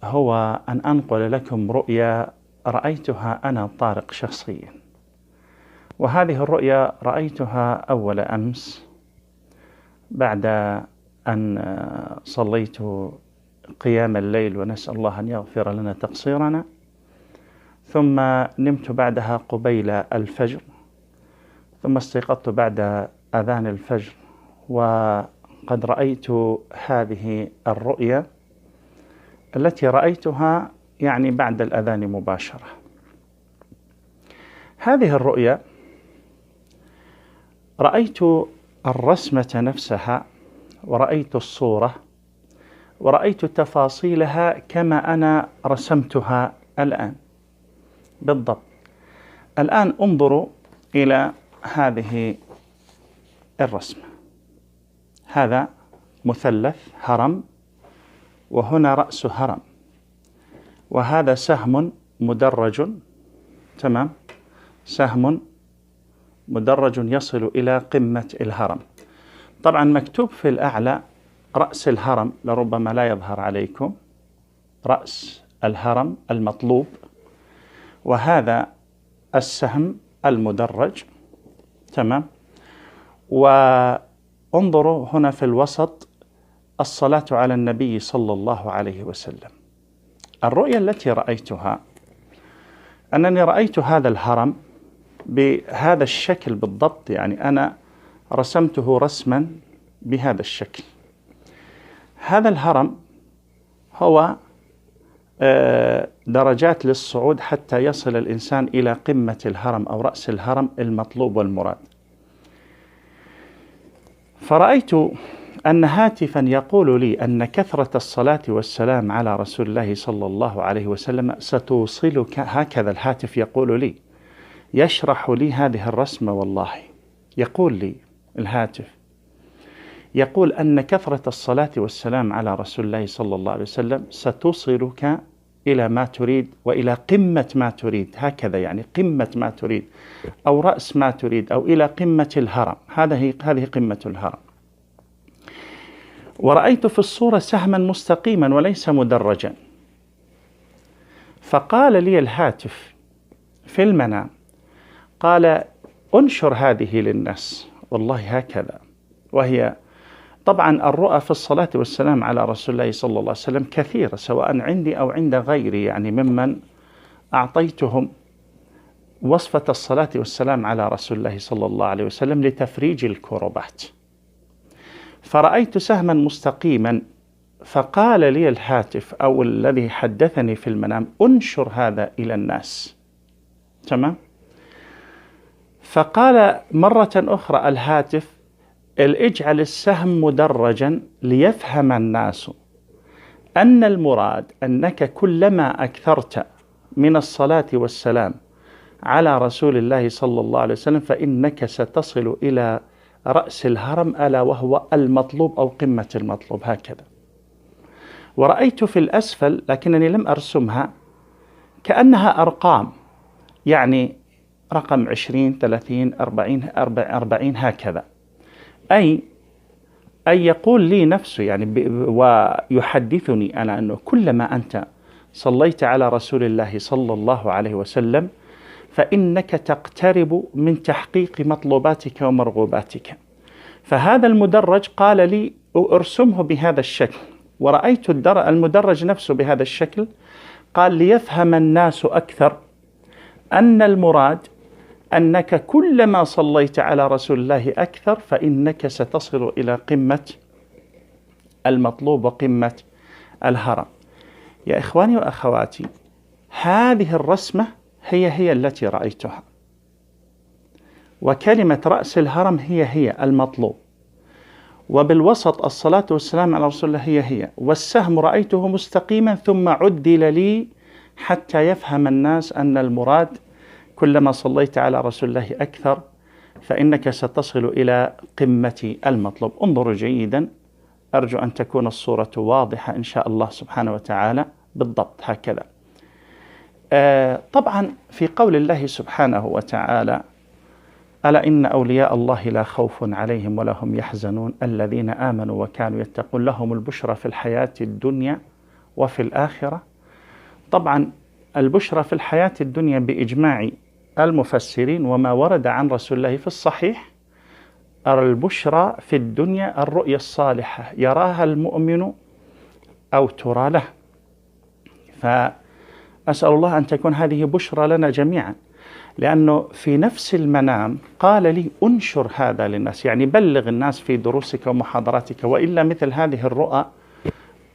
هو أن أنقل لكم رؤيا رأيتها أنا طارق شخصيا. وهذه الرؤيا رأيتها أول أمس بعد أن صليت قيام الليل، ونسأل الله أن يغفر لنا تقصيرنا، ثم نمت بعدها قبيل الفجر، ثم استيقظت بعد أذان الفجر، وقد رأيت هذه الرؤيا التي رأيتها يعني بعد الأذان مباشرة. هذه الرؤيا رأيت الرسمة نفسها، ورأيت الصورة، ورأيت تفاصيلها كما أنا رسمتها الآن بالضبط. الآن انظروا إلى هذه الرسمة. هذا مثلث هرم، وهنا رأس هرم، وهذا سهم مدرج، تمام، سهم مدرج يصل إلى قمة الهرم. طبعا مكتوب في الأعلى رأس الهرم، لربما لا يظهر عليكم، رأس الهرم المطلوب، وهذا السهم المدرج، تمام. وانظروا هنا في الوسط الصلاة على النبي صلى الله عليه وسلم. الرؤيا التي رأيتها أنني رأيت هذا الهرم بهذا الشكل بالضبط، يعني أنا رسمته رسما بهذا الشكل. هذا الهرم هو درجات للصعود حتى يصل الإنسان إلى قمة الهرم أو رأس الهرم المطلوب والمراد. فرأيت أن هاتفا يقول لي أن كثرة الصلاة والسلام على رسول الله صلى الله عليه وسلم ستوصلك. هكذا الهاتف يقول لي، يشرح لي هذه الرسمة، والله يقول لي الهاتف، يقول أن كثرة الصلاة والسلام على رسول الله صلى الله عليه وسلم ستوصلك إلى ما تريد وإلى قمة ما تريد، هكذا يعني قمة ما تريد أو رأس ما تريد أو إلى قمة الهرم. هذه قمة الهرم. ورأيت في الصورة سهما مستقيما وليس مدرجا. فقال لي الهاتف في المنام، قال انشر هذه للناس، والله هكذا. وهي طبعا الرؤى في الصلاة والسلام على رسول الله صلى الله عليه وسلم كثيرة، سواء عندي أو عند غيري، يعني ممن أعطيتهم وصفة الصلاة والسلام على رسول الله صلى الله عليه وسلم لتفريج الكربات. فرأيت سهما مستقيما، فقال لي الهاتف أو الذي حدثني في المنام انشر هذا إلى الناس، تمام. فقال مرة أخرى الهاتف اجعل السهم مدرجا ليفهم الناس أن المراد أنك كلما أكثرت من الصلاة والسلام على رسول الله صلى الله عليه وسلم فإنك ستصل إلى رأس الهرم، ألا وهو المطلوب أو قمة المطلوب، هكذا. ورأيت في الأسفل، لكنني لم أرسمها، كأنها أرقام، يعني رقم 20 30 40 هكذا. أي يقول لي نفسه، يعني ويحدثني أنا أنه كلما أنت صليت على رسول الله صلى الله عليه وسلم فإنك تقترب من تحقيق مطلوباتك ومرغوباتك. فهذا المدرج قال لي أرسمه بهذا الشكل، ورأيت المدرج نفسه بهذا الشكل. قال ليفهم الناس أكثر أن المراد أنك كلما صليت على رسول الله أكثر فإنك ستصل إلى قمة المطلوب وقمة الهرم. يا إخواني وأخواتي، هذه الرسمة هي التي رأيتها، وكلمة رأس الهرم هي المطلوب، وبالوسط الصلاة والسلام على رسول الله هي، والسهم رأيته مستقيما ثم عدل لي حتى يفهم الناس أن المراد كلما صليت على رسول الله أكثر فإنك ستصل إلى قمة المطلوب. انظروا جيدا، أرجو أن تكون الصورة واضحة إن شاء الله سبحانه وتعالى بالضبط هكذا. طبعا في قول الله سبحانه وتعالى ألا إن أولياء الله لا خوف عليهم ولا هم يحزنون الذين آمنوا وكانوا يتقون لهم البشرى في الحياة الدنيا وفي الآخرة. طبعا البشرى في الحياة الدنيا بإجماع المفسرين وما ورد عن رسول الله في الصحيح، البشرى في الدنيا الرؤيا الصالحة يراها المؤمن أو ترى له. فأسأل الله أن تكون هذه بشرى لنا جميعا، لأنه في نفس المنام قال لي أنشر هذا للناس، يعني بلغ الناس في دروسك ومحاضراتك، وإلا مثل هذه الرؤى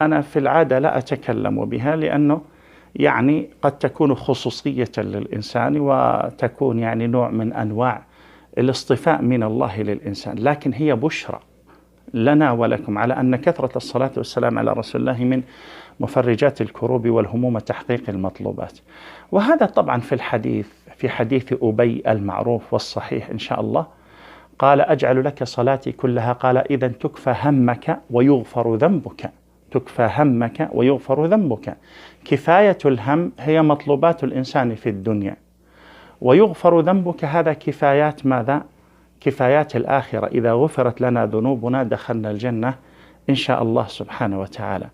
أنا في العادة لا أتكلم بها، لأنه يعني قد تكون خصوصية للإنسان وتكون يعني نوع من أنواع الاصطفاء من الله للإنسان، لكن هي بشرى لنا ولكم على أن كثرة الصلاة والسلام على رسول الله من مفرجات الكروب والهموم وتحقيق المطلوبات. وهذا طبعا في حديث أبي المعروف والصحيح إن شاء الله، قال أجعل لك صلاتي كلها، قال إذا تكفى همك ويغفر ذنبك، تكفى همك ويغفر ذنبك. كفاية الهم هي مطلوبات الإنسان في الدنيا، ويغفر ذنبك هذا كفايات ماذا؟ كفايات الآخرة. إذا غفرت لنا ذنوبنا دخلنا الجنة إن شاء الله سبحانه وتعالى.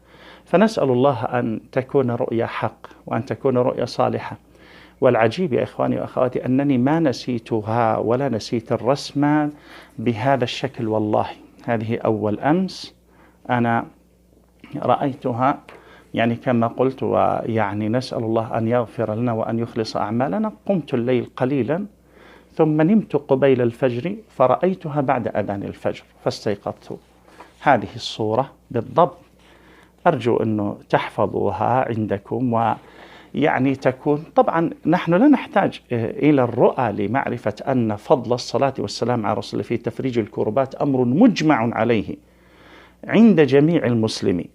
فنسأل الله أن تكون رؤيا حق وأن تكون رؤيا صالحة. والعجيب يا إخواني وأخواتي أنني ما نسيتها ولا نسيت الرسمة بهذا الشكل، والله هذه أول أمس أنا رأيتها، يعني كما قلت، ويعني نسأل الله أن يغفر لنا وأن يخلص أعمالنا. قمت الليل قليلا ثم نمت قبيل الفجر فرأيتها بعد أذان الفجر فاستيقظت. هذه الصورة بالضبط، أرجو أنه تحفظوها عندكم، ويعني تكون طبعا نحن لا نحتاج إلى الرؤى لمعرفة أن فضل الصلاة والسلام على رسول الله في تفريج الكربات أمر مجمع عليه عند جميع المسلمين،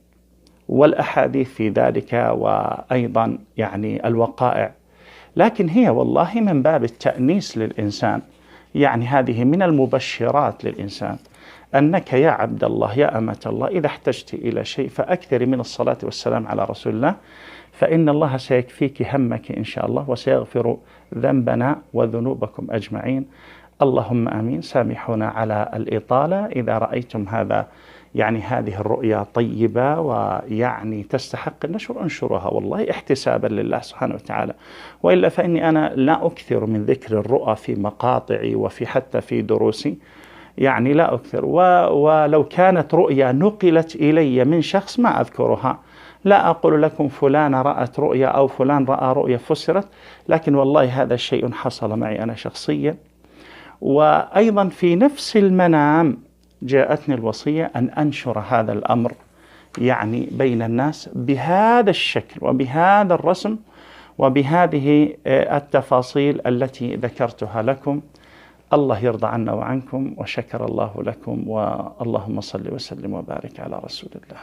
والأحاديث في ذلك وأيضا يعني الوقائع، لكن هي والله من باب التأنيس للإنسان. يعني هذه من المبشرات للإنسان أنك يا عبد الله يا أمة الله إذا احتجت إلى شيء فأكثر من الصلاة والسلام على رسول الله، فإن الله سيكفيك همك إن شاء الله وسيغفر ذنبنا وذنوبكم أجمعين. اللهم آمين. سامحونا على الإطالة. إذا رأيتم هذا يعني هذه الرؤيا طيبة ويعني تستحق النشر انشرها، والله احتسابا لله سبحانه وتعالى، وإلا فإني أنا لا أكثر من ذكر الرؤى في مقاطعي وفي حتى في دروسي، يعني لا أكثر. ولو كانت رؤيا نقلت إلي من شخص ما أذكرها، لا أقول لكم فلان رأت رؤيا أو فلان رأى رؤيا فسرت، لكن والله هذا الشيء حصل معي أنا شخصيا. وأيضا في نفس المنام جاءتني الوصية أن أنشر هذا الأمر يعني بين الناس بهذا الشكل وبهذا الرسم وبهذه التفاصيل التي ذكرتها لكم. الله يرضى عنا وعنكم، وشكر الله لكم، واللهم صل وسلم وبارك على رسول الله.